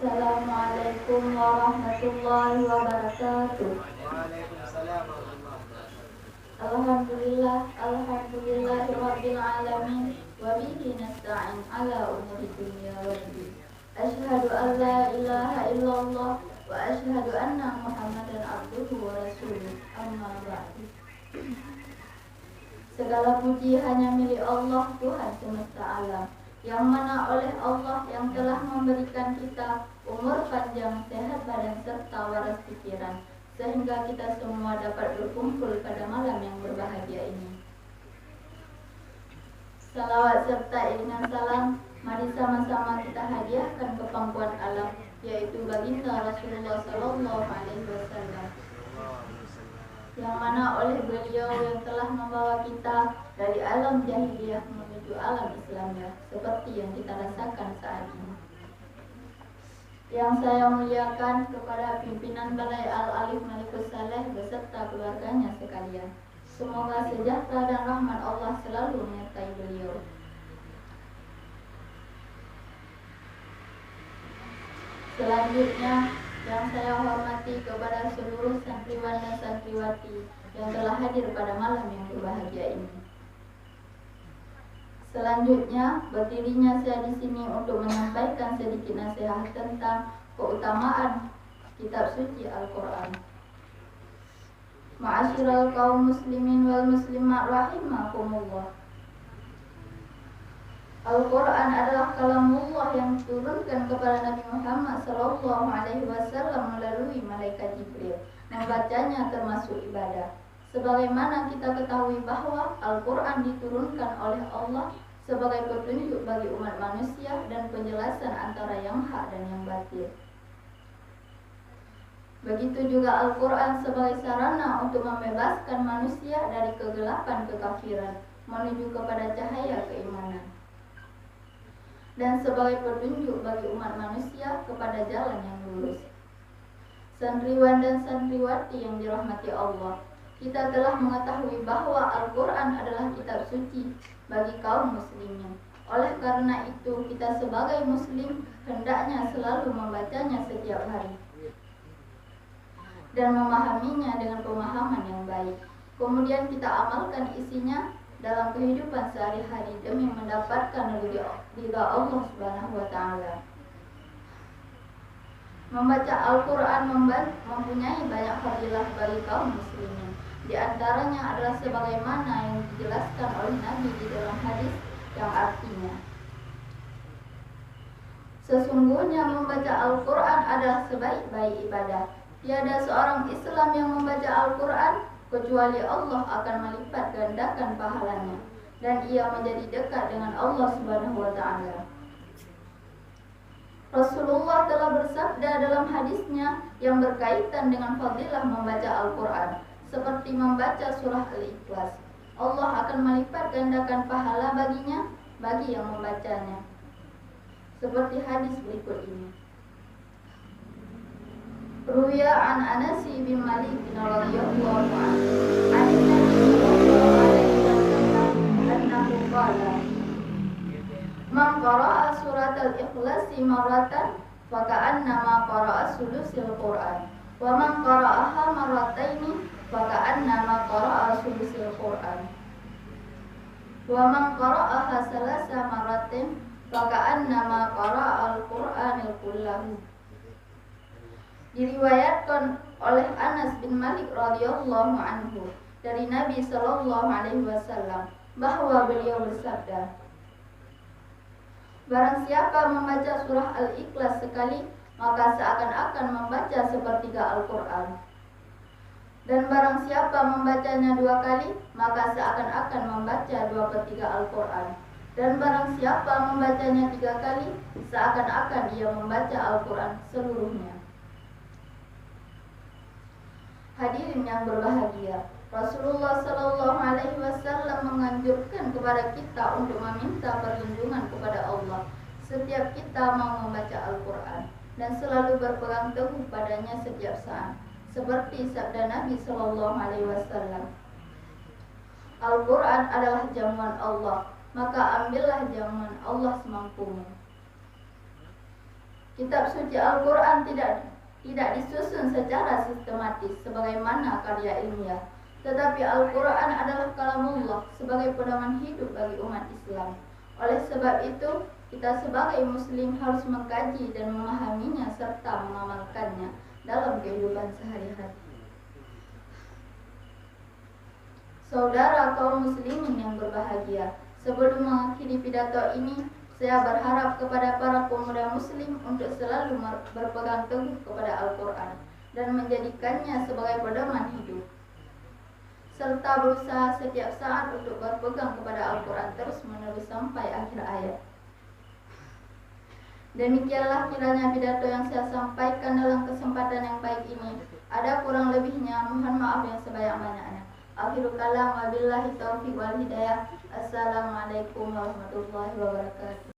Assalamualaikum warahmatullahi wabarakatuh. Waalaikumsalam warahmatullahi wabarakatuh. Alhamdulillahirabbil alamin wa bihi nasta'in ala umuri dunya waddin. Asyhadu an la ilaha illallah wa asyhadu anna Muhammadan abduhu wa rasuluh. Amma ba'du. Segala puji hanya milik Allah, Tuhan semesta alam, yang mana oleh Allah yang telah memberikan kita umur panjang, sehat badan serta waras pikiran, sehingga kita semua dapat berkumpul pada malam yang berbahagia ini. Salawat serta iringan salam mari sama-sama kita hadiahkan ke pangkuan alam, yaitu baginda Rasulullah Sallallahu Alaihi Wasallam, yang mana oleh beliau yang telah membawa kita dari alam jahiliyah menuju alam Islamiyah seperti yang kita rasakan saat ini. Yang saya muliakan kepada pimpinan Balai Al-Alif Malikus Saleh beserta keluarganya sekalian. Semoga sejahtera dan rahmat Allah selalu menyertai beliau. Selanjutnya, yang saya hormati kepada seluruh santriwan dan santriwati yang telah hadir pada malam yang berbahagia ini. Selanjutnya, berdirinya saya di sini untuk menyampaikan sedikit nasihat tentang keutamaan kitab suci Al-Quran. Ma'asyiral kaum muslimin wal muslimat rahimakumullah. Al-Quran adalah kalamullah yang diturunkan kepada Nabi Muhammad SAW melalui malaikat Jibril. Membacanya termasuk ibadah. Sebagaimana kita ketahui bahwa Al-Quran diturunkan oleh Allah sebagai petunjuk bagi umat manusia dan penjelasan antara yang hak dan yang batil. Begitu juga Al-Quran sebagai sarana untuk membebaskan manusia dari kegelapan kekafiran menuju kepada cahaya keimanan, dan sebagai petunjuk bagi umat manusia kepada jalan yang lurus. Santriwan dan santriwati yang dirahmati Allah, kita telah mengetahui bahwa Al-Quran adalah kitab suci bagi kaum muslimin. Oleh karena itu, kita sebagai muslim hendaknya selalu membacanya setiap hari dan memahaminya dengan pemahaman yang baik. Kemudian kita amalkan isinya dalam kehidupan sehari-hari demi mendapatkan ridha Allah Subhanahu wa taala. Membaca Al-Quran mempunyai banyak fadilah bagi kaum muslimin. Di antaranya adalah sebagaimana yang dijelaskan oleh Nabi di dalam hadis yang artinya, sesungguhnya membaca Al-Quran adalah sebaik-baik ibadah. Tiada seorang Islam yang membaca Al-Quran kecuali Allah akan melipat gandakan pahalanya dan ia menjadi dekat dengan Allah Subhanahu wa taala. Rasulullah telah bersabda dalam hadisnya yang berkaitan dengan fadilah membaca Al-Quran, seperti membaca surah Al-Ikhlas. Allah akan melipat gandakan pahala baginya bagi yang membacanya. Seperti hadis berikut ini. Ruya an Anas bin Malik bin radhiyallahu anhu, an-Nabi sallallahu alaihi wasallam annahu qala, man qara'a surat al-Ikhlas marratan fa ka'annama qara'a sulusil Qur'an, wa man qara'aha marrataini fa ka'annama qara'a sulusil Qur'an, wa man qara'aha salasa marratin fa ka'annama qara'a al-Qur'anil kullahu. Diriwayatkan oleh Anas bin Malik radhiyallahu anhu dari Nabi sallallahu alaihi wasallam bahwa beliau bersabda, barang siapa membaca surah Al-Ikhlas sekali, maka seakan-akan membaca sepertiga Al-Quran. Dan barang siapa membacanya 2 kali, maka seakan-akan membaca 2/3 Al-Quran. Dan barang siapa membacanya 3 kali, seakan-akan ia membaca Al-Quran seluruhnya. Hadirin yang berbahagia, Rasulullah Sallallahu Alaihi Wasallam menganjurkan kepada kita untuk meminta perlindungan kepada Allah setiap kita mau membaca Al-Quran dan selalu berpegang teguh padanya setiap saat, seperti sabda Nabi Sallallahu Alaihi Wasallam, Al-Quran adalah jamuan Allah, maka ambillah jamuan Allah semampumu. Kitab suci Al-Quran tidak disusun secara sistematis sebagaimana karya ilmiah, tetapi Al-Quran adalah kalamullah sebagai pedoman hidup bagi umat Islam. Oleh sebab itu, kita sebagai muslim harus mengkaji dan memahaminya serta mengamalkannya dalam kehidupan sehari-hari. Saudara kaum muslimin yang berbahagia, sebelum mengakhiri pidato ini, saya berharap kepada para pemuda muslim untuk selalu berpegang teguh kepada Al-Quran dan menjadikannya sebagai pedoman hidup, serta berusaha setiap saat untuk berpegang kepada Al-Quran terus-menerus sampai akhir ayat. Demikianlah kiranya pidato yang saya sampaikan dalam kesempatan yang baik ini. Ada kurang lebihnya, mohon maaf yang sebanyak-banyaknya. Akhirul kalam, wabillahi taufiq wal hidayah. Assalamualaikum warahmatullahi wabarakatuh.